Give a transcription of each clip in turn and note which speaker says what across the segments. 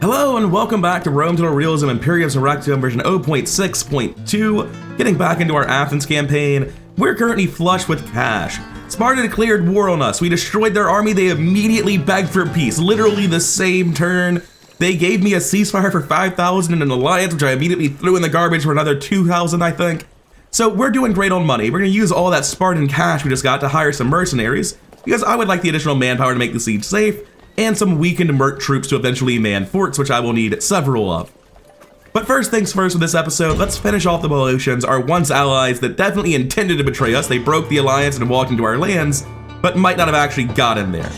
Speaker 1: Hello and welcome back to Total Realism Imperium Surrectum version 0.6.2. Getting back into our Athens campaign, we're currently flush with cash. Spartan declared war on us. We destroyed their army. They immediately begged for peace. Literally the same turn. They gave me a ceasefire for 5,000 and an alliance, which I immediately threw in the garbage for another 2,000, I think. So we're doing great on money. We're gonna use all that Spartan cash we just got to hire some mercenaries, because I would like the additional manpower to make the siege safe, and some weakened merc troops to eventually man forts, which I will need several of. But first things first with this episode, let's finish off the Boiotians, our once allies that definitely intended to betray us. They broke the alliance and walked into our lands, but might not have actually gotten there.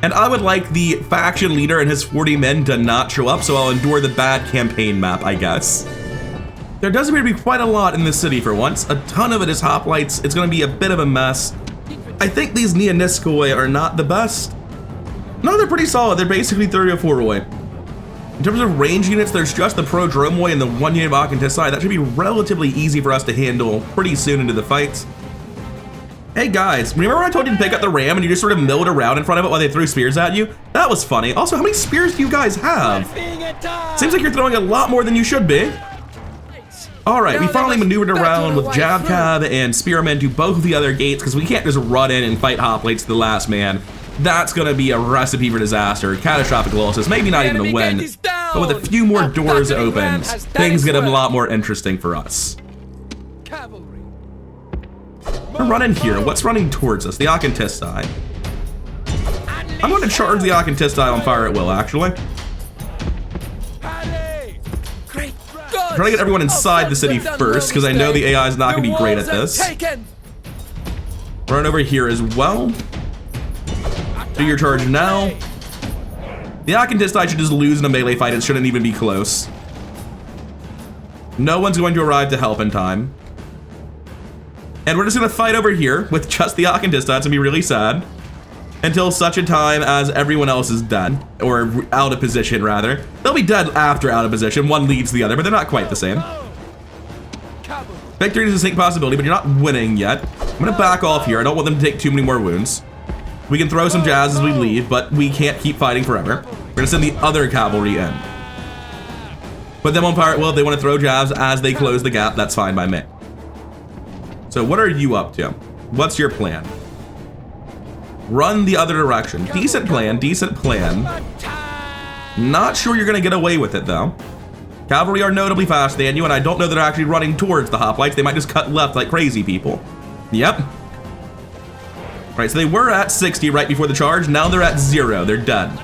Speaker 1: And I would like the faction leader and his 40 men to not show up, so I'll endure the bad campaign map, I guess. There does appear to be quite a lot in this city for once. A ton of it is hoplites. It's gonna be a bit of a mess. I think these Neoniskoi are not the best. No, they're pretty solid. They're basically 30-4 In terms of range units, there's just the Prodromoi and the 1 unit of Akantisai. That should be relatively easy for us to handle pretty soon into the fights. Hey guys, remember when I told you to pick up the ram and you just sort of milled around in front of it while they threw spears at you? That was funny. Also, how many spears do you guys have? Seems like you're throwing a lot more than you should be. All right, we finally maneuvered around with Jab Cab and Spearmen to both of the other gates because we can't just run in and fight hoplites to the last man. That's gonna be a recipe for disaster, catastrophic losses, maybe not even a win. But with a few more doors open, things get a lot more interesting for us. We're running here. What's running towards us? The Akantisai. I'm going to charge the Akantisai on fire at will, actually. I'm trying to get everyone inside the city first, because I know the AI is not going to be great at this. Run over here as well. Do your charge now. The Akantisai should just lose in a melee fight. It shouldn't even be close. No one's going to arrive to help in time. And we're just gonna fight over here with just the Akantisai. It's gonna be really sad. Until such a time as everyone else is dead. Or out of position, rather. They'll be dead after out of position. One leads the other, but they're not quite the same. Victory is a distinct possibility, but you're not winning yet. I'm gonna back off here. I don't want them to take too many more wounds. We can throw some jazz as we leave, but we can't keep fighting forever. We're gonna send the other cavalry in. Put them on pirate will if they want to throw jabs as they close the gap. That's fine by me. So what are you up to? What's your plan? Run the other direction. Decent plan, decent plan. Not sure you're gonna get away with it though. Cavalry are notably faster than you, and I don't know they're actually running towards the hoplites. They might just cut left like crazy people. Yep. Right, so they were at 60 right before the charge. Now they're at 0. They're dead. All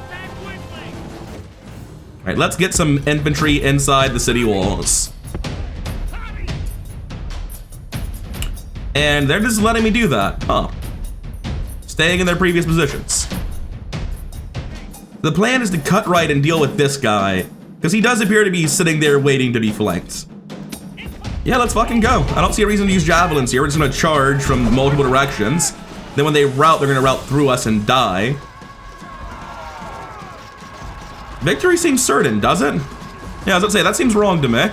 Speaker 1: right, let's get some infantry inside the city walls. And they're just letting me do that, huh? Staying in their previous positions. The plan is to cut right and deal with this guy, because he does appear to be sitting there waiting to be flanked. Yeah, let's fucking go. I don't see a reason to use javelins here. We're just gonna charge from multiple directions. Then when they rout, they're gonna rout through us and die. Victory seems certain, does it? Yeah, I was gonna say, that seems wrong to me.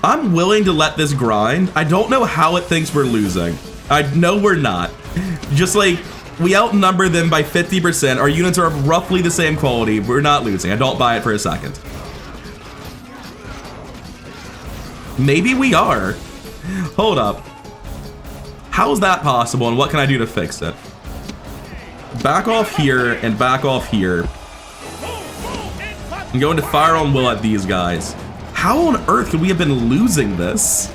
Speaker 1: I'm willing to let this grind. I don't know how it thinks we're losing. I know we're not. Just like, we outnumber them by 50%. Our units are of roughly the same quality. We're not losing. I don't buy it for a second. Maybe we are. Hold up. How is that possible, and what can I do to fix it? Back off here and back off here. I'm going to fire on will at these guys. How on earth could we have been losing this?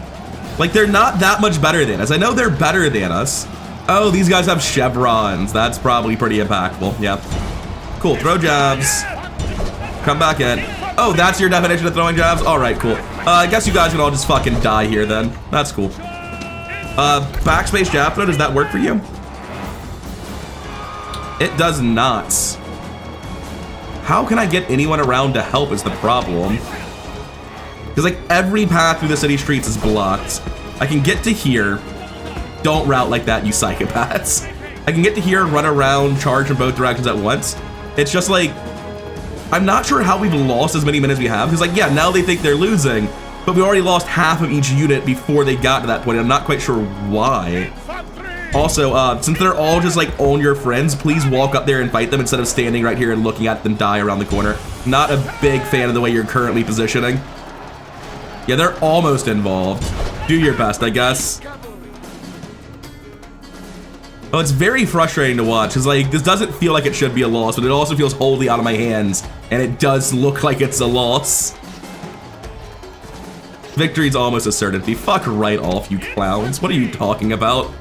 Speaker 1: Like, they're not that much better than us. I know they're better than us. Oh, these guys have chevrons. That's probably pretty impactful. Yeah. Cool, throw jabs. Come back in. Oh, that's your definition of throwing jabs? All right, cool. I guess you guys can all just fucking die here then. That's cool. Backspace jab throw, does that work for you? It does not. How can I get anyone around to help is the problem. Because like every path through the city streets is blocked. I can get to here. Don't route like that, you psychopaths. I can get to here, run around, charge from both directions at once. It's just like, I'm not sure how we've lost as many men as we have. Because like, yeah, now they think they're losing, but we already lost half of each unit before they got to that point. I'm not quite sure why. Also, since they're all just like on your friends, please walk up there and fight them instead of standing right here and looking at them die around the corner. Not a big fan of the way you're currently positioning. Yeah, they're almost involved. Do your best, I guess. Oh, it's very frustrating to watch, because like, this doesn't feel like it should be a loss, but it also feels wholly out of my hands, and it does look like it's a loss. Victory's almost a certainty. Fuck right off, you clowns. What are you talking about?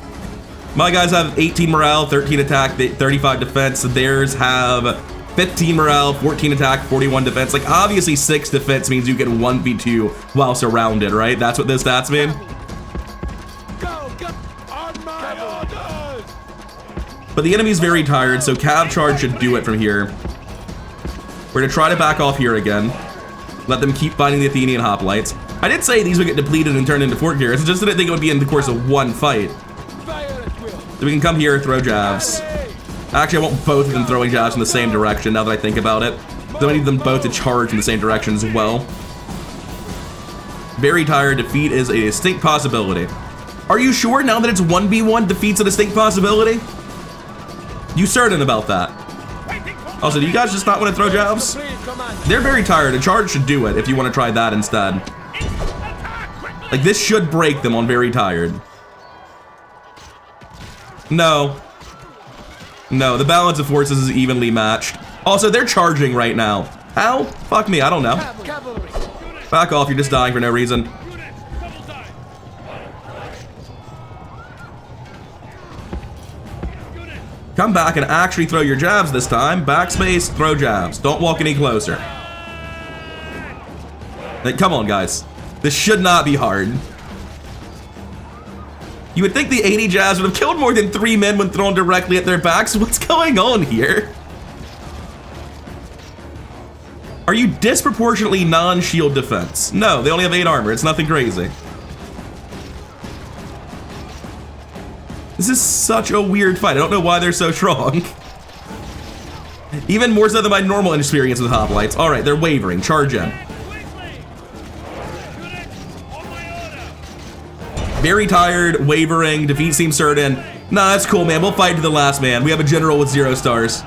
Speaker 1: My guys have 18 morale, 13 attack, 35 defense. Theirs have 15 morale, 14 attack, 41 defense. Like, obviously 6 defense means you get 1v2 while surrounded, right? That's what those stats mean? But the enemy's very tired, so Cav Charge should do it from here. We're gonna try to back off here again. Let them keep fighting the Athenian hoplites. I did say these would get depleted and turned into fort carriers. I just didn't think it would be in the course of one fight. So we can come here, throw jabs. Actually, I want both of them throwing jabs in the same direction now that I think about it. So I need them both to charge in the same direction as well. Very tired. Defeat is a distinct possibility. Are you sure now that it's 1v1 defeat's a distinct possibility? You certain about that? Also, do you guys just not want to throw jabs? They're very tired. A charge should do it if you want to try that instead. Like, this should break them on very tired. No. No, the balance of forces is evenly matched. Also, they're charging right now. How? Fuck me, I don't know. Back off, you're just dying for no reason. Come back and actually throw your jabs this time. Backspace, throw jabs. Don't walk any closer. Like, come on, guys. This should not be hard. You would think the 80 jabs would have killed more than 3 men when thrown directly at their backs. What's going on here? Are you disproportionately non-shield defense? No, they only have 8 armor. It's nothing crazy. This is such a weird fight. I don't know why they're so strong. Even more so than my normal experience with hoplites. All right, they're wavering. Charge in. Very tired, wavering, defeat seems certain. Nah, that's cool, man. We'll fight to the last man. We have a general with 0 stars.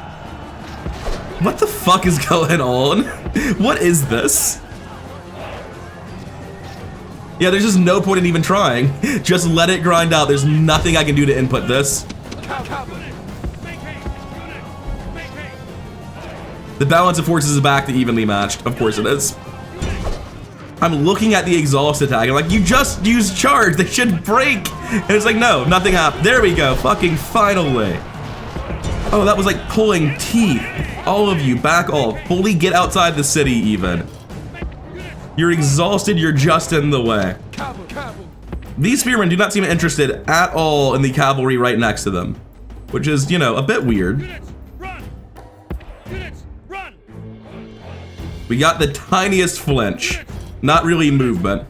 Speaker 1: What the fuck is going on? What is this? Yeah, there's just no point in even trying. Just let it grind out. There's nothing I can do to input this. The balance of forces is back to evenly matched. Of course it is. I'm looking at the exhaust attack. I'm like, you just used charge. They should break. And it's like, no, nothing happened. There we go. Fucking finally. Oh, that was like pulling teeth. All of you, back off. Fully get outside the city even. You're exhausted, you're just in the way. These spearmen do not seem interested at all in the cavalry right next to them, which is, you know, a bit weird. We got the tiniest flinch, not really movement.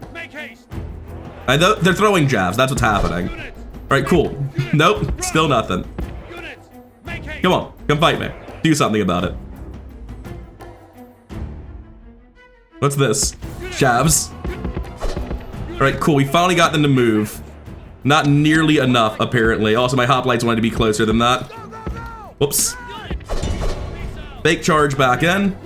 Speaker 1: They're throwing jabs, that's what's happening. All right, cool. Nope, still nothing. Come on, come fight me. Do something about it. What's this? Jabs. All right, cool. We finally got them to move. Not nearly enough, apparently. Also, my hoplites wanted to be closer than that. Whoops. Fake charge back in.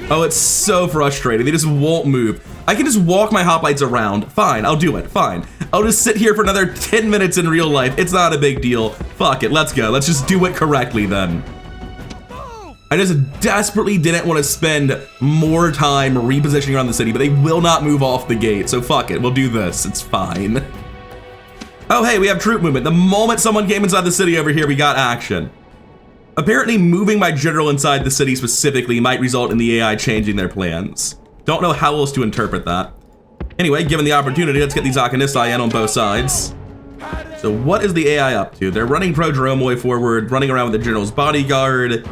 Speaker 1: Oh, it's so frustrating. They just won't move. I can just walk my hoplites around. Fine, I'll do it. Fine. I'll just sit here for another 10 minutes in real life. It's not a big deal. Fuck it, let's go. Let's just do it correctly then. I just desperately didn't want to spend more time repositioning around the city, but they will not move off the gate, so fuck it, we'll do this, it's fine. Oh hey, we have troop movement. The moment someone came inside the city over here, we got action. Apparently moving my general inside the city specifically might result in the AI changing their plans. Don't know how else to interpret that. Anyway, given the opportunity, let's get these Achanistai in on both sides. So what is the AI up to? They're running pro-Dromoi forward, running around with the general's bodyguard.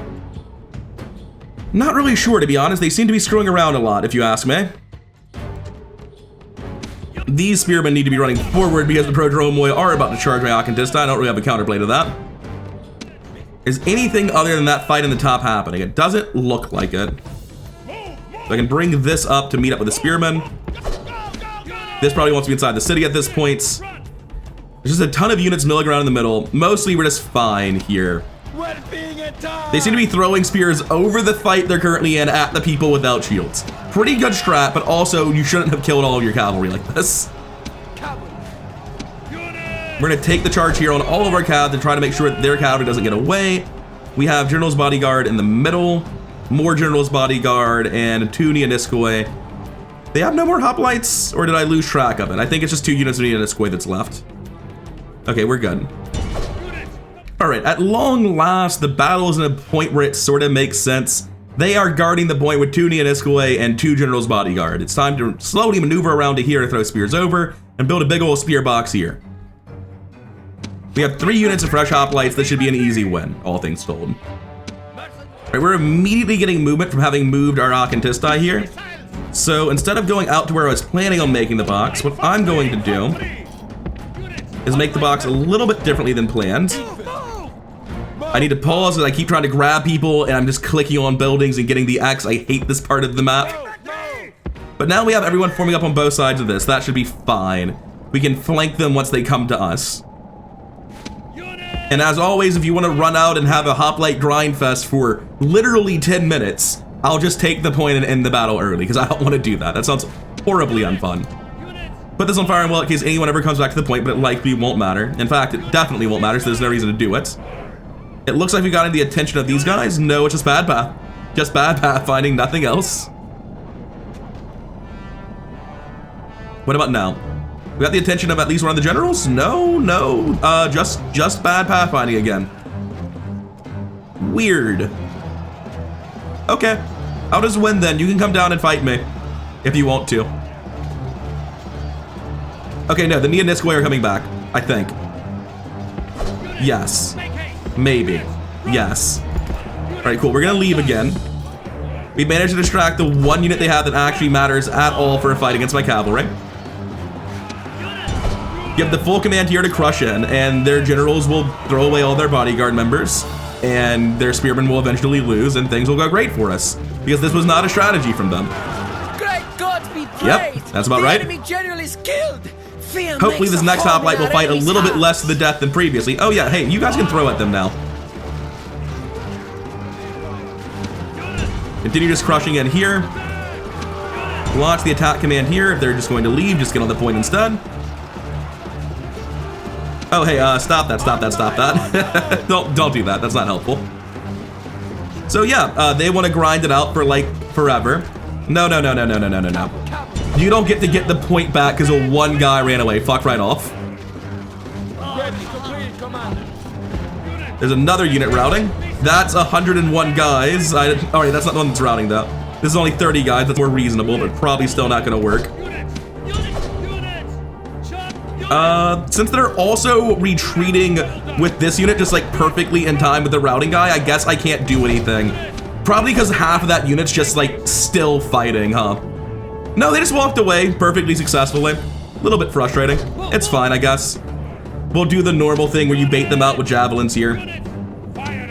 Speaker 1: Not really sure, to be honest. They seem to be screwing around a lot, if you ask me. These spearmen need to be running forward because the pro-Dromoi are about to charge my Achanistai. I don't really have a counterplay to that. Is anything other than that fight in the top happening? It doesn't look like it. So I can bring this up to meet up with the spearmen. This probably wants to be inside the city at this point. There's just a ton of units milling around in the middle. Mostly we're just fine here. They seem to be throwing spears over the fight they're currently in at the people without shields. Pretty good strat, but also you shouldn't have killed all of your cavalry like this. We're gonna take the charge here on all of our cav to try to make sure that their cavalry doesn't get away. We have General's Bodyguard in the middle, more General's Bodyguard, and 2 Nianiskoi. They have no more hoplites, or did I lose track of it? I think it's just 2 units of Nianiskoi that's left. Okay, we're good. All right, at long last, the battle is in a point where it sort of makes sense. They are guarding the point with 2 Nianiskoi and 2 General's Bodyguard. It's time to slowly maneuver around to here to throw spears over and build a big old spear box here. We have 3 units of fresh hoplites. This should be an easy win, all things told. All right, we're immediately getting movement from having moved our Akantistai here. So instead of going out to where I was planning on making the box, what I'm going to do is make the box a little bit differently than planned. I need to pause as I keep trying to grab people and I'm just clicking on buildings and getting the X. I hate this part of the map. But now we have everyone forming up on both sides of this. That should be fine. We can flank them once they come to us. And as always, if you want to run out and have a hoplite grind fest for literally 10 minutes, I'll just take the point and end the battle early, because I don't want to do that. That sounds horribly unfun. Put this on fire and well in case anyone ever comes back to the point, but it likely won't matter. In fact, it definitely won't matter, so there's no reason to do it. It looks like we got the attention of these guys. No, it's just bad path. Just bad path finding, nothing else. What about now? We got the attention of at least one of the generals? No, just bad pathfinding again. Weird. Okay, I'll just win then. You can come down and fight me if you want to. Okay, no, the Nianiskoi are coming back, I think. Yes, maybe, yes. All right, cool, we're gonna leave again. We managed to distract the 1 unit they have that actually matters at all for a fight against my cavalry. Give the full command here to crush in, and their generals will throw away all their bodyguard members, and their spearmen will eventually lose, and things will go great for us, because this was not a strategy from them.
Speaker 2: Great God be praised!
Speaker 1: Yep, that's about right.
Speaker 2: The enemy general is killed. Fear
Speaker 1: Hopefully this next hoplite will fight a little bit less to the death than previously. Oh yeah, hey, you guys can throw at them now. Continue just crushing in here. Launch the attack command here. If they're just going to leave, just get on the point instead. Oh, hey, stop that. Don't do that. That's not helpful. So yeah, they want to grind it out for like forever. No. You don't get to get the point back because a 1 guy ran away. Fuck right off. There's another unit routing. That's 101 guys. All right, that's not the one that's routing though. This is only 30 guys. That's more reasonable, but probably still not going to work. Since they're also retreating with this unit just like perfectly in time with the routing guy, I guess I can't do anything. Probably because half of that unit's just like still fighting, huh? No, they just walked away perfectly successfully. A little bit frustrating. It's fine, I guess. We'll do the normal thing where you bait them out with javelins here.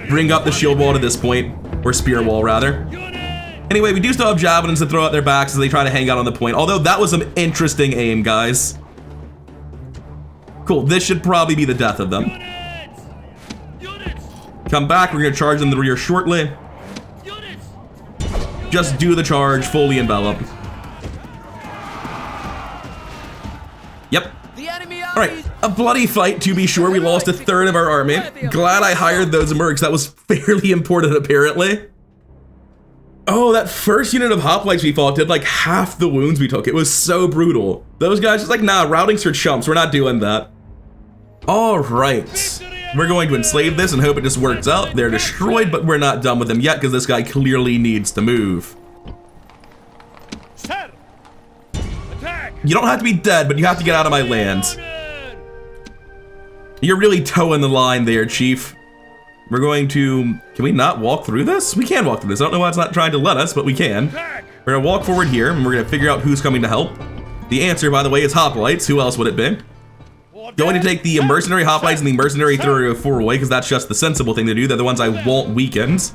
Speaker 1: Bring up the shield wall to this point, or spear wall rather. Anyway, we do still have javelins to throw at their backs as they try to hang out on the point, although that was some interesting aim, guys. Cool, this should probably be the death of them. Come back, we're gonna charge in the rear shortly. Just do the charge, fully envelop. Yep. Alright, a bloody fight to be sure. We lost 1/3 of our army. Glad I hired those mercs. That was fairly important apparently. Oh, that first unit of hoplites we fought did like half the wounds we took. It was so brutal. Those guys just like, nah, routing's for chumps. We're not doing that. All right, we're going to enslave this and hope it just works out. They're destroyed, but we're not done with them yet because this guy clearly needs to move. You don't have to be dead, but you have to get out of my land. You're really towing the line there, Chief. We're going to, can we not walk through this? We can walk through this. I don't know why it's not trying to let us, but we can. We're gonna walk forward here and we're gonna figure out who's coming to help. The answer, by the way, is hoplites. Who else would it be? Going to take the mercenary hoplites and the mercenary 304 away because that's just the sensible thing to do. They're the ones I want weakened.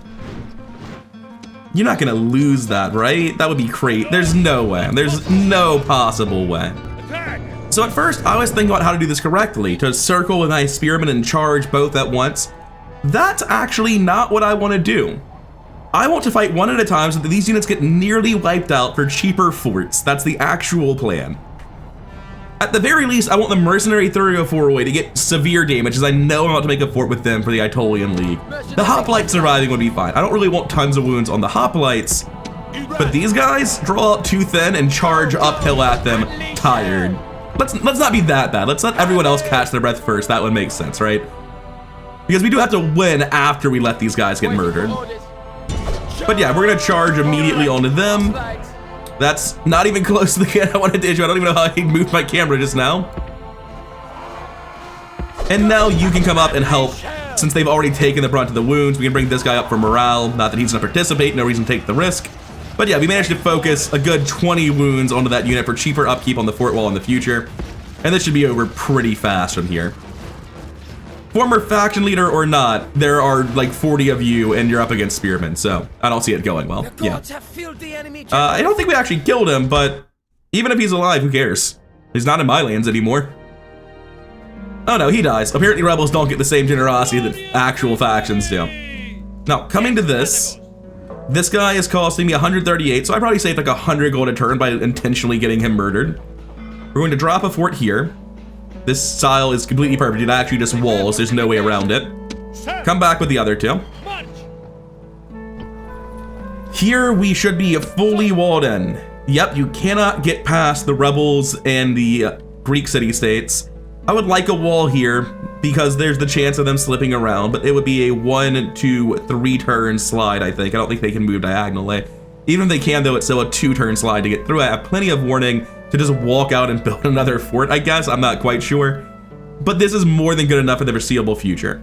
Speaker 1: You're not gonna lose that, right? That would be great. There's no way. There's no possible way. So at first, I was thinking about how to do this correctly. To circle with my spearmen and charge both at once. That's actually not what I want to do. I want to fight one at a time so that these units get nearly wiped out for cheaper forts. That's the actual plan. At the very least, I want the mercenary 304 to get severe damage, as I know I'm about to make a fort with them for the Aetolian League. The hoplites surviving would be fine. I don't really want tons of wounds on the hoplites, but these guys draw up too thin and charge uphill at them tired. Let's not be that bad. Let's let everyone else catch their breath first. That would make sense, right? Because we do have to win after we let these guys get murdered. But yeah, we're gonna charge immediately onto them. That's not even close to the can I wanted to issue. I don't even know how I moved my camera just now. And now you can come up and help. Since they've already taken the brunt of the wounds, we can bring this guy up for morale. Not that he's gonna participate, no reason to take the risk. But yeah, we managed to focus a good 20 wounds onto that unit for cheaper upkeep on the fort wall in the future. And this should be over pretty fast from here. Former faction leader or not, there are like 40 of you and you're up against spearmen, so I don't see it going well. Yeah. I don't think we actually killed him, but even if he's alive, who cares? He's not in my lands anymore. Oh no, he dies. Apparently rebels don't get the same generosity that actual factions do. Now, coming to this guy is costing me 138, so I probably saved like 100 gold a turn by intentionally getting him murdered. We're going to drop a fort here. This style is completely perfect. It actually just walls. There's no way around it. Come back with the other two. Here we should be fully walled in. Yep, you cannot get past the rebels and the Greek city-states. I would like a wall here because there's the chance of them slipping around, but it would be a 1, 2, 3 turn slide, I think. I don't think they can move diagonally. Even if they can, though, it's still a 2-turn slide to get through. I have plenty of warning to just walk out and build another fort, I guess. I'm not quite sure. But this is more than good enough for the foreseeable future.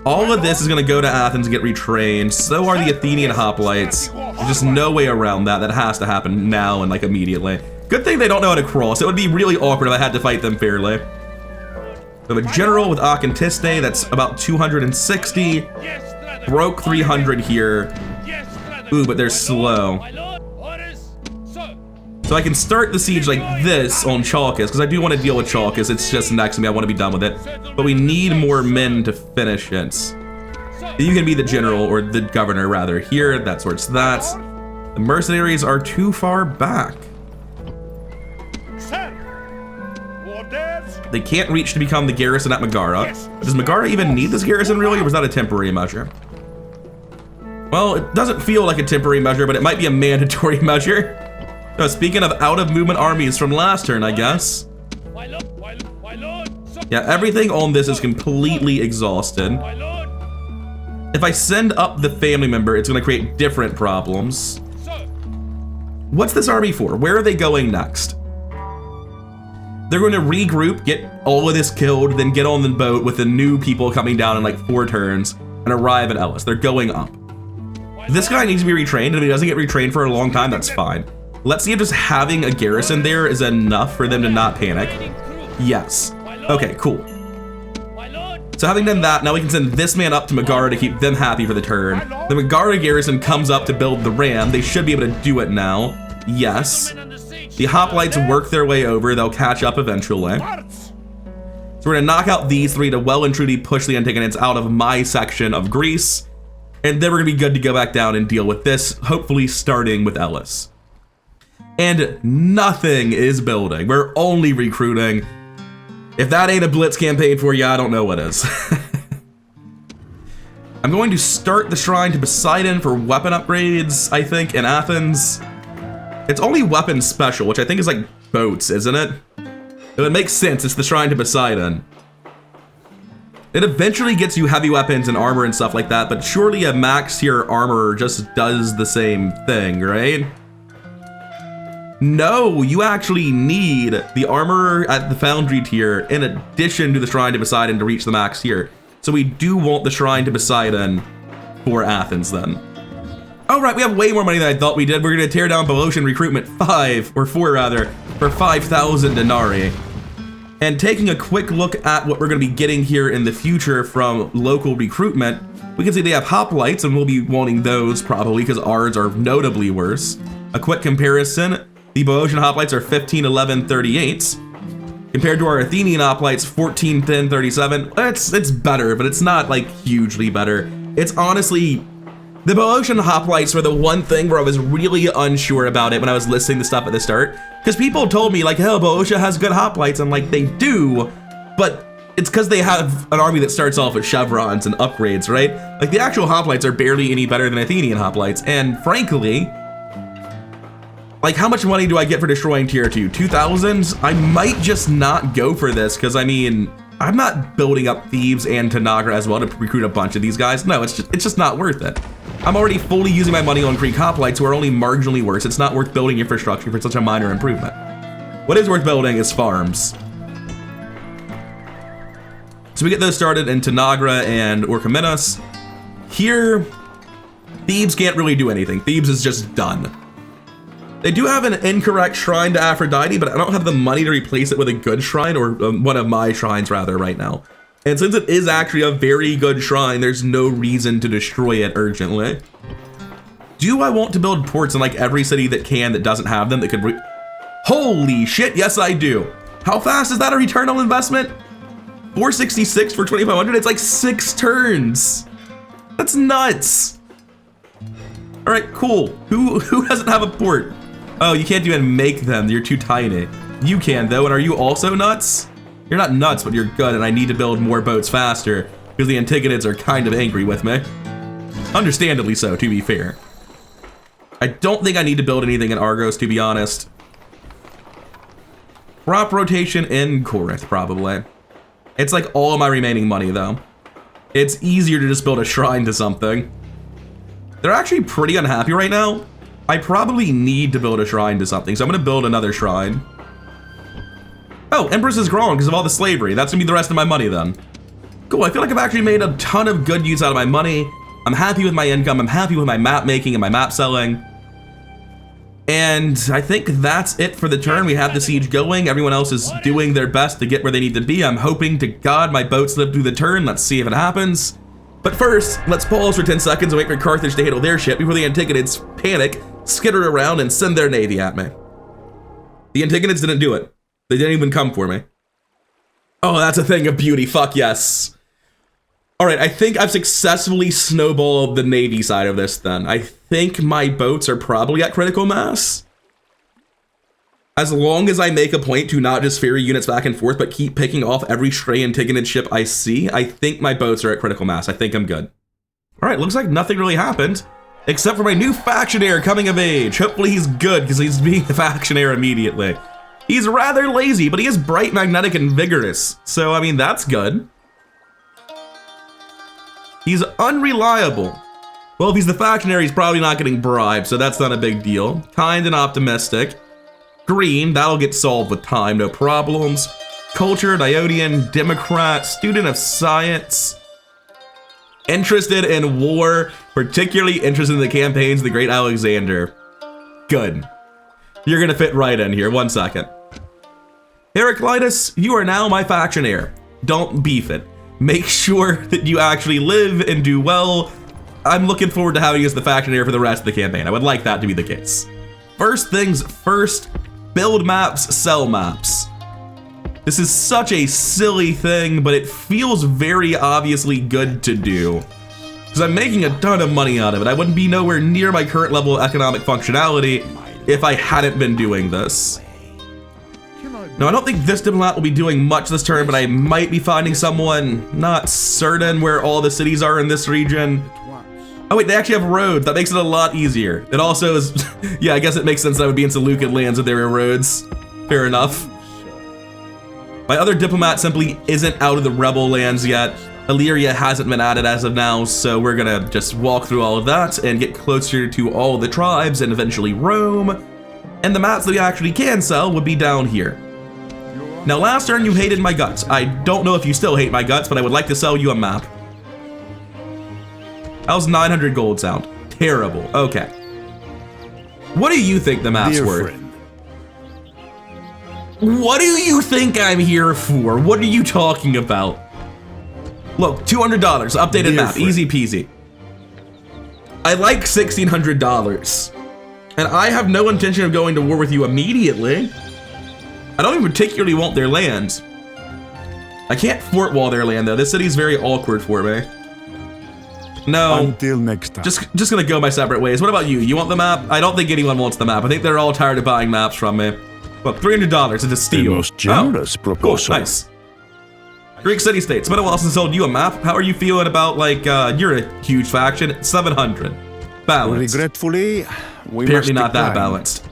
Speaker 1: All of this is going to go to Athens and get retrained. So are the Athenian hoplites. There's just no way around that. That has to happen now and like immediately. Good thing they don't know how to cross. It would be really awkward if I had to fight them fairly. We have a general with Akantiste that's about 260. Broke 300 here. Ooh, but they're slow. So I can start the siege like this on Chalkis, because I do want to deal with Chalkis. It's just next to me. I want to be done with it. But we need more men to finish it. You can be the general, or the governor, rather. Here, that's where it's that. The mercenaries are too far back. They can't reach to become the garrison at Megara. Does Megara even need this garrison, really, or was that a temporary measure? Well, it doesn't feel like a temporary measure, but it might be a mandatory measure. Speaking of out-of-movement armies from last turn, I guess. Yeah, everything on this is completely exhausted. If I send up the family member, it's going to create different problems. What's this army for? Where are they going next? They're going to regroup, get all of this killed, then get on the boat with the new people coming down in like 4 turns and arrive at Ellis. They're going up. This guy needs to be retrained, and if he doesn't get retrained for a long time, that's fine. Let's see if just having a garrison there is enough for them to not panic. Yes. Okay, cool. So having done that, now we can send this man up to Megara to keep them happy for the turn. The Megara garrison comes up to build the ram. They should be able to do it now. Yes. The hoplites work their way over. They'll catch up eventually. So we're gonna knock out these 3 to well and truly push the Antigonids out of my section of Greece. And then we're gonna be good to go back down and deal with this, hopefully starting with Ellis. And nothing is building. We're only recruiting. If that ain't a blitz campaign for you, I don't know what is. I'm going to start the Shrine to Poseidon for weapon upgrades, I think, in Athens. It's only weapon special, which I think is like boats, isn't it? It would make sense, it's the Shrine to Poseidon. It eventually gets you heavy weapons and armor and stuff like that, but surely a max tier armor just does the same thing, right? No, you actually need the armor at the Foundry tier in addition to the Shrine to Poseidon to reach the max tier. So we do want the Shrine to Poseidon for Athens then. Oh right, we have way more money than I thought we did. We're gonna tear down Boiotian Recruitment 4 rather, for 5,000 denarii. And taking a quick look at what we're gonna be getting here in the future from local recruitment, we can see they have hoplites and we'll be wanting those probably because ours are notably worse. A quick comparison. The Boiotian hoplites are 15, 11, 38s. Compared to our Athenian hoplites, 14, 10, 37, it's better, but it's not like hugely better. It's honestly, the Boiotian hoplites were the one thing where I was really unsure about it when I was listing the stuff at the start. Because people told me like, hell, Boiotia has good hoplites. I'm like, they do, but it's because they have an army that starts off with chevrons and upgrades, right? Like the actual hoplites are barely any better than Athenian hoplites. And frankly, like, how much money do I get for destroying tier 2? 2,000? I might just not go for this, because I mean, I'm not building up Thebes and Tanagra as well to recruit a bunch of these guys. No, it's just not worth it. I'm already fully using my money on Greek hoplites who are only marginally worse. It's not worth building infrastructure for such a minor improvement. What is worth building is farms. So we get those started in Tanagra and Orchomenus. Here, Thebes can't really do anything. Thebes is just done. They do have an incorrect shrine to Aphrodite, but I don't have the money to replace it with a good shrine, or one of my shrines rather right now. And since it is actually a very good shrine, there's no reason to destroy it urgently. Do I want to build ports in like every city that doesn't have them that could holy shit, yes I do. How fast is that a return on investment? 466 for 2,500, it's like 6 turns. That's nuts. All right, cool. Who doesn't have a port? Oh, you can't even make them, you're too tiny. You can though, and are you also nuts? You're not nuts, but you're good, and I need to build more boats faster because the Antigonids are kind of angry with me. Understandably so, to be fair. I don't think I need to build anything in Argos, to be honest. Crop rotation in Corinth, probably. It's like all of my remaining money, though. It's easier to just build a shrine to something. They're actually pretty unhappy right now. I probably need to build a shrine to something, so I'm gonna build another shrine. Oh, Empress is grown because of all the slavery. That's gonna be the rest of my money then. Cool, I feel like I've actually made a ton of good use out of my money. I'm happy with my income, I'm happy with my map making and my map selling. And I think that's it for the turn. We have the siege going. Everyone else is doing their best to get where they need to be. I'm hoping to God my boats live through the turn. Let's see if it happens. But first, let's pause for 10 seconds and wait for Carthage to handle their ship before the Antigonids panic, skitter around, and send their navy at me. The Antigonids didn't do it. They didn't even come for me. Oh, that's a thing of beauty. Fuck yes. All right, I think I've successfully snowballed the navy side of this then. I think my boats are probably at critical mass. As long as I make a point to not just ferry units back and forth, but keep picking off every stray Antigonid ship I see, I think my boats are at critical mass. I think I'm good. All right, looks like nothing really happened, except for my new faction heir coming of age. Hopefully he's good, because he's being the faction heir immediately. He's rather lazy, but he is bright, magnetic, and vigorous. So, I mean, that's good. He's unreliable. Well, if he's the faction heir, he's probably not getting bribed, so that's not a big deal. Kind and optimistic. Green, that'll get solved with time, no problems. Culture, Boiotian, Democrat, student of science. Interested in war, particularly interested in the campaigns of the Great Alexander. Good. You're gonna fit right in here, 1 second. Heraclitus, you are now my faction heir. Don't beef it. Make sure that you actually live and do well. I'm looking forward to having you as the faction heir for the rest of the campaign. I would like that to be the case. First things first, build maps, sell maps. This is such a silly thing, but it feels very obviously good to do. Because I'm making a ton of money out of it. I wouldn't be nowhere near my current level of economic functionality if I hadn't been doing this. Now, I don't think this diplomat will be doing much this turn, but I might be finding someone. Not certain where all the cities are in this region. Oh wait, they actually have roads. That makes it a lot easier. It also is, yeah, I guess it makes sense that I would be in Seleucid lands if there were roads. Fair enough. My other diplomat simply isn't out of the rebel lands yet. Illyria hasn't been added as of now, so we're gonna just walk through all of that and get closer to all the tribes and eventually Rome. And the maps that we actually can sell would be down here. Now, last turn you hated my guts. I don't know if you still hate my guts, but I would like to sell you a map. How's 900 gold sound? Terrible. Okay. What do you think the map's worth? What do you think I'm here for? What are you talking about? Look, $200, updated map, easy peasy. I like $1,600. And I have no intention of going to war with you immediately. I don't even particularly want their land. I can't fort wall their land though. This city's very awkward for me. No.
Speaker 3: Until next time.
Speaker 1: Just gonna go my separate ways. What about you? You want the map? I don't think anyone wants the map. I think they're all tired of buying maps from me. Well, $300. It's a steal.
Speaker 3: The most generous proposal.
Speaker 1: Cool, nice. Greek city-state. It's been a while since I sold you a map. How are you feeling about, like, you're a huge faction. 700. Balanced.
Speaker 3: Regretfully, we
Speaker 1: Apparently
Speaker 3: must
Speaker 1: not that
Speaker 3: decline.
Speaker 1: balanced.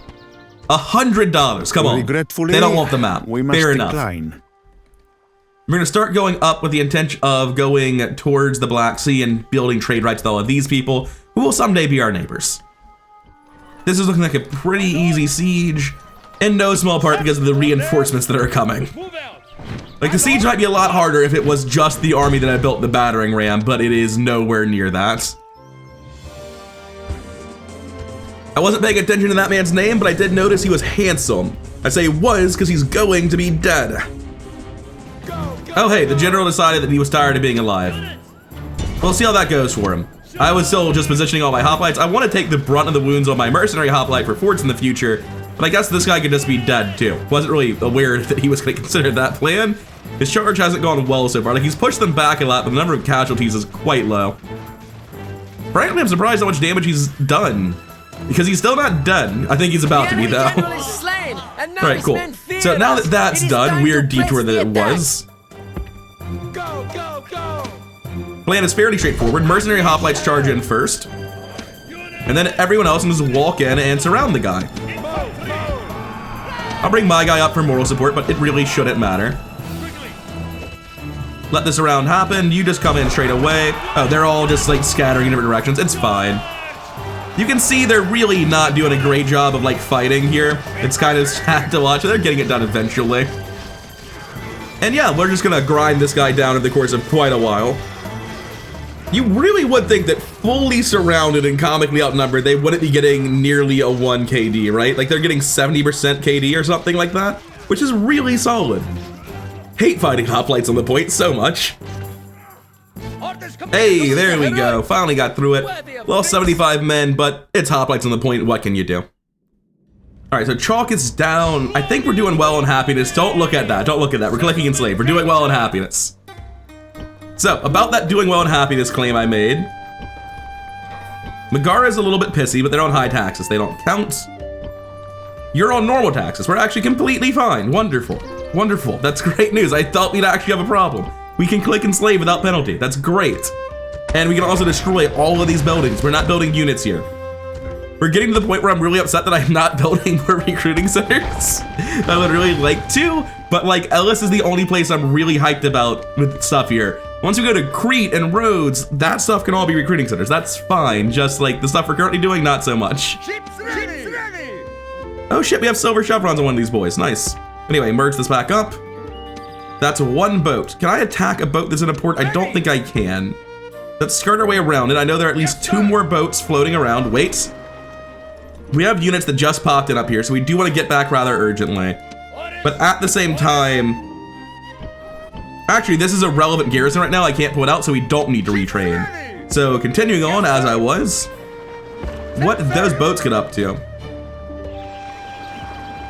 Speaker 1: $100. Come on.
Speaker 3: Regretfully,
Speaker 1: They don't want the map.
Speaker 3: we must
Speaker 1: Fair enough.
Speaker 3: decline.
Speaker 1: We're gonna start going up with the intention of going towards the Black Sea and building trade rights with all of these people, who will someday be our neighbors. This is looking like a pretty easy siege, in no small part because of the reinforcements that are coming. Like, the siege might be a lot harder if it was just the army that I built the battering ram, but it is nowhere near that. I wasn't paying attention to that man's name, but I did notice he was handsome. I say was because he's going to be dead. Oh hey, the general decided that he was tired of being alive. We'll see how that goes for him. I was still just positioning all my hoplites. I want to take the brunt of the wounds on my mercenary hoplite for forts in the future, but I guess this guy could just be dead too. Wasn't really aware that he was going to consider that plan. His charge hasn't gone well so far. Like, he's pushed them back a lot, but the number of casualties is quite low. Frankly, I'm surprised how much damage he's done, because he's still not dead. I think he's about to be though. Alright, cool. So now that that's done, weird detour that it was.
Speaker 2: Go, go, go!
Speaker 1: Plan is fairly straightforward. Mercenary hoplites charge in first, and then everyone else can just walk in and surround the guy. I'll bring my guy up for moral support, but it really shouldn't matter. Let this round happen. You just come in straight away. Oh, they're all just like scattering in different directions. It's fine. You can see they're really not doing a great job of like fighting here. It's kind of sad to watch. They're getting it done eventually. And yeah, we're just gonna grind this guy down in the course of quite a while. You really would think that fully surrounded and comically outnumbered, they wouldn't be getting nearly a 1 KD, right? Like, they're getting 70% KD or something like that, which is really solid. Hate fighting hoplites on the point so much. Hey, there we go. Finally got through it. Lost 75 men, but it's hoplites on the point. What can you do? All right, so Chalkis down. I think we're doing well on happiness. Don't look at that. Don't look at that. We're clicking enslave. We're doing well on happiness. So, about that doing well on happiness claim I made. Megara's a little bit pissy, but they're on high taxes. They don't count. You're on normal taxes. We're actually completely fine. Wonderful. Wonderful. That's great news. I thought we'd actually have a problem. We can click enslave without penalty. That's great. And we can also destroy all of these buildings. We're not building units here. We're getting to the point where I'm really upset that I'm not building more recruiting centers. I would really like to, but like Ellis is the only place I'm really hyped about with stuff here. Once we go to Crete and Rhodes, that stuff can all be recruiting centers. That's fine. Just like the stuff we're currently doing, not so much.
Speaker 2: Ships ready!
Speaker 1: Oh shit, we have silver chevrons on one of these boys. Nice. Anyway, merge this back up. That's one boat. Can I attack a boat that's in a port? I don't think I can. Let's skirt our way around it. I know there are at least 2 more boats floating around. Wait. We have units that just popped in up here, so we do want to get back rather urgently. But at the same time, actually, this is a relevant garrison right now. I can't pull it out, so we don't need to retrain. So continuing on as I was, what did those boats get up to?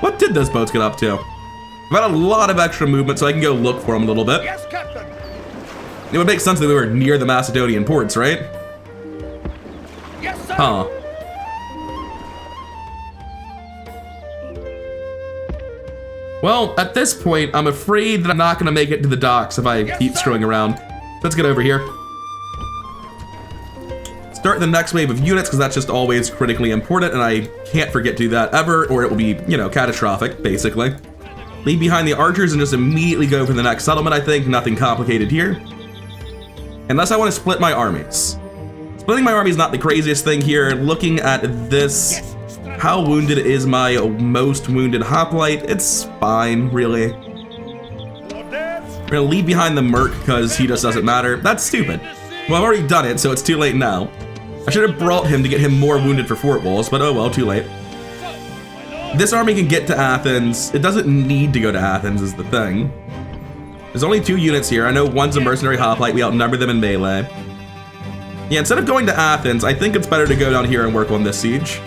Speaker 1: What did those boats get up to? I've got a lot of extra movement, so I can go look for them a little bit.
Speaker 2: Yes, Captain!
Speaker 1: It would make sense that we were near the Macedonian ports, right?
Speaker 2: Yes, sir!
Speaker 1: Huh. Well, at this point, I'm afraid that I'm not gonna make it to the docks if I keep screwing around. Let's get over here. Start the next wave of units, because that's just always critically important, and I can't forget to do that ever, or it will be, you know, catastrophic, basically. Leave behind the archers and just immediately go for the next settlement, I think. Nothing complicated here. Unless I want to split my armies. Splitting my army is not the craziest thing here. Looking at this, how wounded is my most wounded hoplite? It's fine, really. We're gonna leave behind the merc because he just doesn't matter. That's stupid. Well, I've already done it, so it's too late now. I should have brought him to get him more wounded for fort walls, but oh well, too late. This army can get to Athens. It doesn't need to go to Athens is the thing. There's only 2 units here. I know one's a mercenary hoplite. We outnumber them in melee. Yeah, instead of going to Athens, I think it's better to go down here and work on this siege.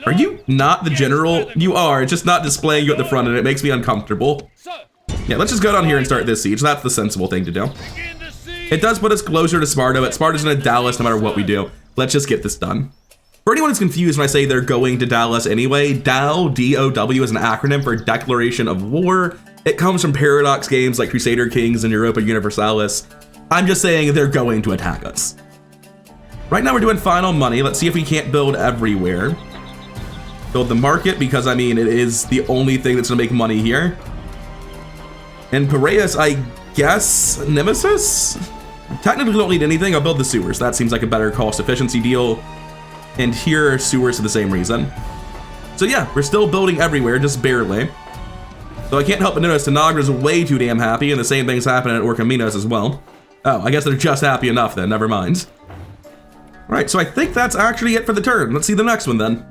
Speaker 1: Are you not the general? You are, it's just not displaying you at the front and it makes me uncomfortable. Yeah, let's just go down here and start this siege. That's the sensible thing to do. It does put us closer to Sparta, but Sparta's gonna Dallas no matter what we do. Let's just get this done. For anyone who's confused when I say they're going to Dallas anyway, DOW, D-O-W, is an acronym for Declaration of War. It comes from Paradox games like Crusader Kings and Europa Universalis. I'm just saying they're going to attack us. Right now we're doing final money. Let's see if we can't build everywhere. Build the market, because I mean, it is the only thing that's gonna make money here. And Piraeus, I guess, Nemesis? Technically don't need anything, I'll build the sewers. That seems like a better cost efficiency deal. And here are sewers for the same reason. So yeah, we're still building everywhere, just barely. So I can't help but notice Tanagra's way too damn happy, and the same thing's happening at Orchomenos as well. Oh, I guess they're just happy enough then, never mind. All right, so I think that's actually it for the turn. Let's see the next one then.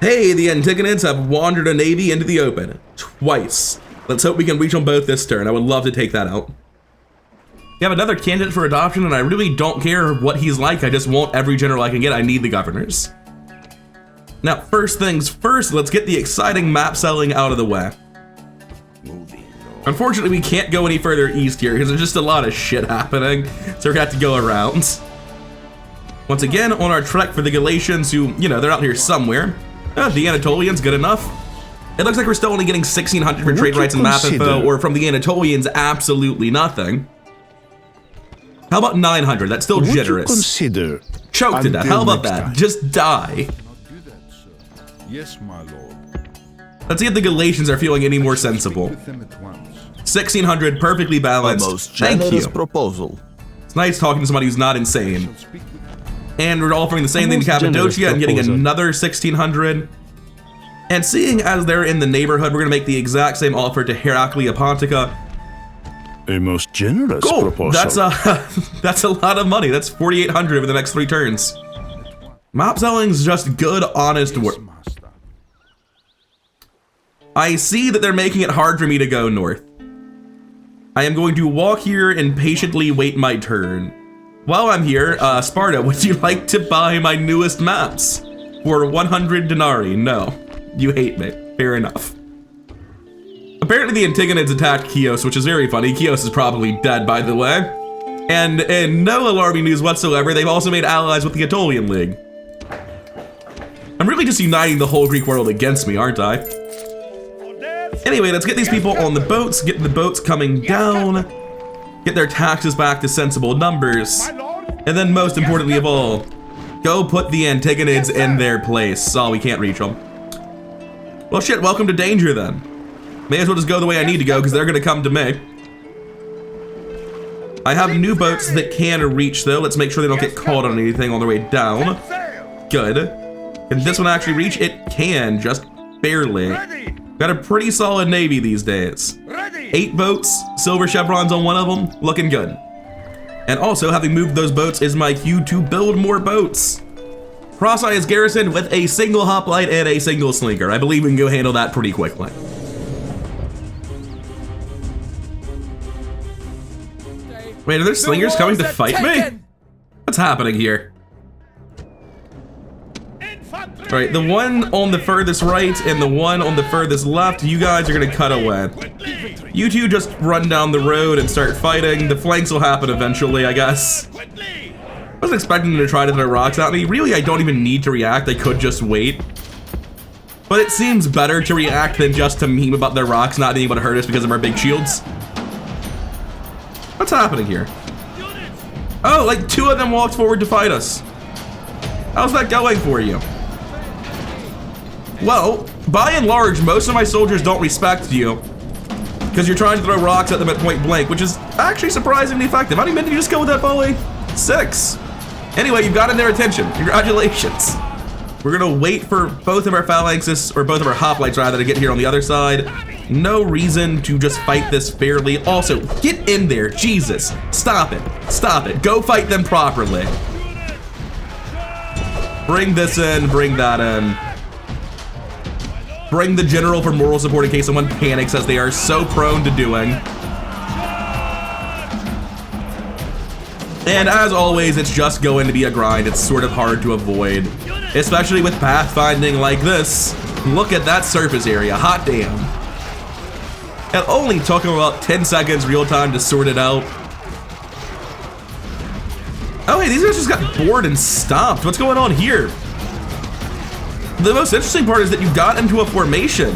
Speaker 1: Hey, the Antigonids have wandered a navy into the open. Twice. Let's hope we can reach them both this turn. I would love to take that out. We have another candidate for adoption, and I really don't care what he's like. I just want every general I can get. I need the governors. Now, first things first, let's get the exciting map selling out of the way. Unfortunately, we can't go any further east here because there's just a lot of shit happening, so we're gonna have to go around. Once again, on our trek for the Galatians, who, you know, they're out here somewhere. The Anatolians, good enough. It looks like we're still only getting 1,600 for trade rights and map info, or from the Anatolians, absolutely nothing. How about 900? That's still generous.
Speaker 3: Consider
Speaker 1: Choke to death. How about that? Just die.
Speaker 4: Yes, my lord.
Speaker 1: Let's see if the Galatians are feeling any more sensible. 1,600, perfectly balanced.
Speaker 5: A most
Speaker 1: Thank
Speaker 5: generous
Speaker 1: you.
Speaker 5: proposal.
Speaker 1: It's nice talking to somebody who's not insane. And we're offering the same thing to Cappadocia and getting another 1,600. And seeing as they're in the neighborhood, we're gonna make the exact same offer to Heraclea Pontica.
Speaker 3: a most generous proposal.
Speaker 1: That's a lot of money. That's 4,800 over the next 3 turns. Map selling's just good, honest work. I see that they're making it hard for me to go north. I am going to walk here and patiently wait my turn. While I'm here, Sparta, would you like to buy my newest maps? For 100 denarii? No. You hate me. Fair enough. Apparently the Antigonids attacked Chios, which is very funny. Chios is probably dead, by the way. And in no alarming news whatsoever, they've also made allies with the Aetolian League. I'm really just uniting the whole Greek world against me, aren't I? Anyway, let's get these people on the boats, get the boats coming down, get their taxes back to sensible numbers, and then most importantly of all, go put the Antigonids in their place. Oh, we can't reach them. Well shit, welcome to danger then. May as well just go the way I need to go because they're gonna come to me. I have new boats that can reach though. Let's make sure they don't get caught on anything on their way down. Good. Can this one actually reach? It can, just barely. Got a pretty solid navy these days. 8 boats, silver chevrons on one of them, looking good. And also, having moved those boats is my cue to build more boats. Procyon is garrisoned with a single hoplite and a single slinker. I believe we can go handle that pretty quickly. Wait, are there slingers coming to fight me? What's happening here? All right, the one on the furthest right and the one on the furthest left, you guys are gonna cut away. You two just run down the road and start fighting. The flanks will happen eventually, I guess. I wasn't expecting them to try to throw rocks at me. Really, I don't even need to react. I could just wait. But it seems better to react than just to meme about their rocks not being able to hurt us because of our big shields. What's happening here? Oh, like 2 of them walked forward to fight us. How's that going for you? Well, by and large, most of my soldiers don't respect you because you're trying to throw rocks at them at point blank, which is actually surprisingly effective. How many men did you just go with that volley? 6. Anyway, you've gotten their attention. Congratulations. We're gonna wait for both of our phalanxes, or both of our hoplites rather, to get here on the other side. No reason to just fight this fairly. Also, get in there, Jesus. Stop it, stop it. Go fight them properly. Bring this in, bring that in. Bring the general for moral support in case someone panics, as they are so prone to doing. And as always, it's just going to be a grind. It's sort of hard to avoid, especially with pathfinding like this. Look at that surface area, hot damn. It only took him about 10 seconds real time to sort it out. Oh hey, these guys just got bored and stopped. What's going on here? The most interesting part is that you got into a formation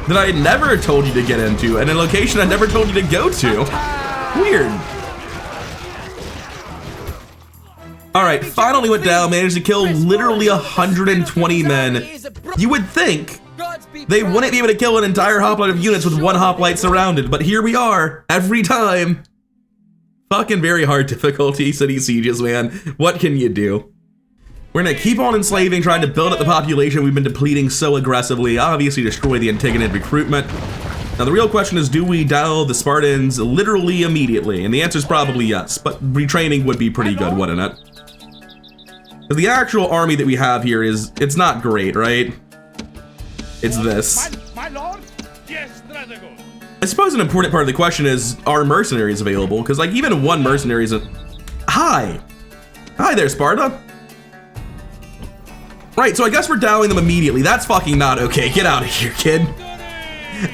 Speaker 1: that I never told you to get into, and a location I never told you to go to. Weird. All right, finally went down, managed to kill literally 120 men. You would think they wouldn't be able to kill an entire hoplite of units with one hoplite surrounded, but here we are, every time. Fucking very hard difficulty, city sieges, man. What can you do? We're gonna keep on enslaving, trying to build up the population we've been depleting so aggressively, obviously destroy the Antigonid recruitment. Now the real question is, do we dial the Spartans literally immediately? And the answer is probably yes, but retraining would be pretty good, wouldn't it? Because the actual army that we have here it's not great, right? It's this.
Speaker 2: My lord? Yes, Dragon.
Speaker 1: I suppose an important part of the question is, are mercenaries available? Because like even one mercenary isn't... Hi! Hi there, Sparta! Right, so I guess we're dialing them immediately. That's fucking not okay. Get out of here, kid.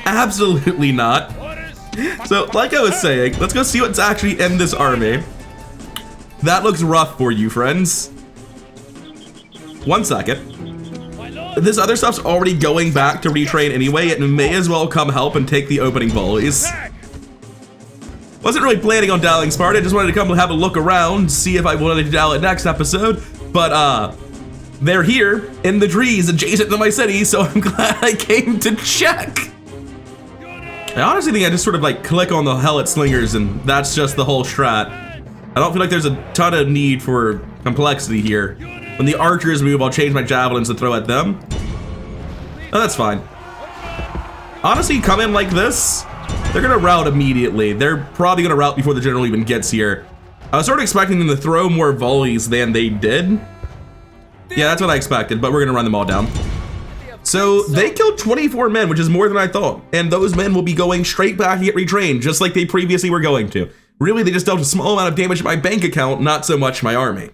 Speaker 1: Absolutely not. So, like I was saying, let's go see what's actually in this army. That looks rough for you, friends. 1 second. This other stuff's already going back to retrain anyway. It may as well come help and take the opening volleys. Wasn't really planning on dialing Sparta. Just wanted to come and have a look around, see if I wanted to dial it next episode. But, they're here in the trees adjacent to my city, so I'm glad I came to check. I honestly think I just sort of like click on the hellet slingers and that's just the whole strat. I don't feel like there's a ton of need for complexity here. When the archers move, I'll change my javelins to throw at them. Oh, that's fine. Honestly, come in like this, they're gonna rout immediately. They're probably gonna rout before the general even gets here. I was sort of expecting them to throw more volleys than they did. Yeah, that's what I expected, but we're gonna run them all down. So they killed 24 men, which is more than I thought. And those men will be going straight back to get retrained, just like they previously were going to. Really, they just dealt a small amount of damage to my bank account, not so much my army.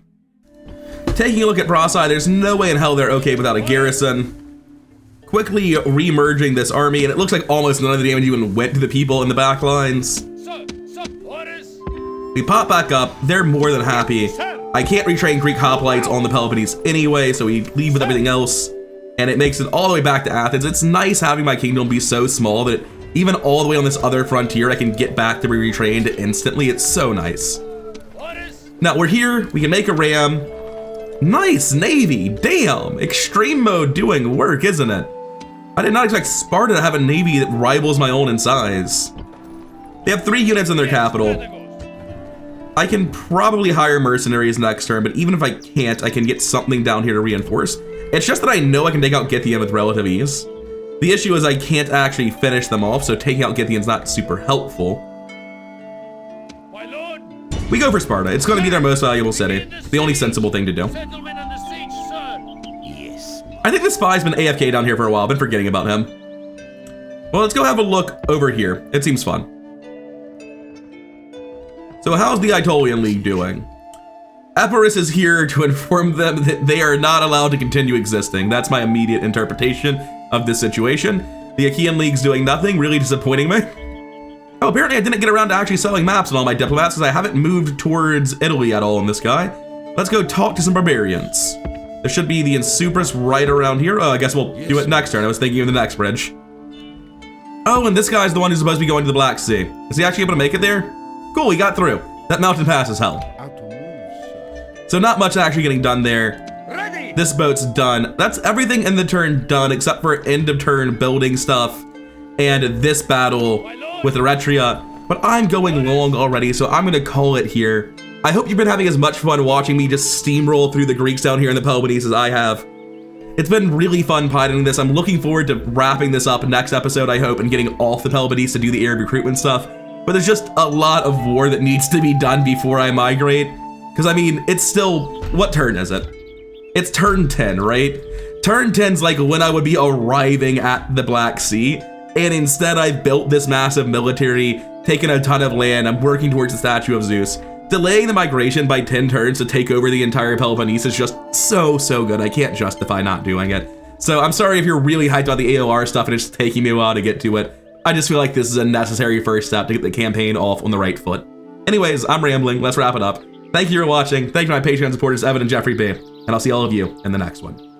Speaker 1: Taking a look at Procyon, there's no way in hell they're okay without a garrison. Quickly re-merging this army, and it looks like almost none of the damage even went to the people in the back lines. We pop back up, they're more than happy. I can't retrain Greek hoplites on the Peloponnese anyway, so we leave with everything else, and it makes it all the way back to Athens. It's nice having my kingdom be so small that even all the way on this other frontier, I can get back to be retrained instantly. It's so nice. Now we're here, we can make a ram. Nice navy, damn, extreme mode doing work, isn't it? I did not expect Sparta to have a navy that rivals my own in size. They have 3 units in their capital. I can probably hire mercenaries next turn, but even if I can't, I can get something down here to reinforce. It's just that I know I can take out Githyan with relative ease. The issue is I can't actually finish them off, so taking out Githyan's not super helpful.
Speaker 2: My lord.
Speaker 1: We go for Sparta. It's going to be their most valuable city. The only sensible thing to do.
Speaker 2: Settlement under siege, sir. Yes.
Speaker 1: I think the spy's been AFK down here for a while. I've been forgetting about him. Well, let's go have a look over here. It seems fun. So how's the Aetolian League doing? Epirus is here to inform them that they are not allowed to continue existing. That's my immediate interpretation of this situation. The Achaean League's doing nothing, really disappointing me. Oh, apparently I didn't get around to actually selling maps on all my diplomats because I haven't moved towards Italy at all in this guy. Let's go talk to some barbarians. There should be the Insuprus right around here. Oh, I guess we'll do it next turn. I was thinking of the next bridge. Oh, and this guy's the one who's supposed to be going to the Black Sea. Is he actually able to make it there? Cool, he got through. That mountain pass is hell. So not much actually getting done there.
Speaker 2: Ready.
Speaker 1: This boat's done. That's everything in the turn done except for end of turn building stuff and this battle with Eretria. But I'm going long already, so I'm gonna call it here. I hope you've been having as much fun watching me just steamroll through the Greeks down here in the Peloponnese as I have. It's been really fun piloting this. I'm looking forward to wrapping this up next episode, I hope, and getting off the Peloponnese to do the Area of Recruitment stuff. But there's just a lot of war that needs to be done before I migrate. Because I mean, it's still, what turn is it? It's turn 10, right? Turn 10's like when I would be arriving at the Black Sea. And instead I've built this massive military, taken a ton of land, I'm working towards the statue of Zeus. delaying the migration by 10 turns to take over the entire Peloponnese is just so good. I can't justify not doing it. So I'm sorry if you're really hyped about the AOR stuff and it's taking me a while to get to it. I just feel like this is a necessary first step to get the campaign off on the right foot. Anyways, I'm rambling. Let's wrap it up. Thank you for watching. Thank you to my Patreon supporters, Evan and Jeffrey B. And I'll see all of you in the next one.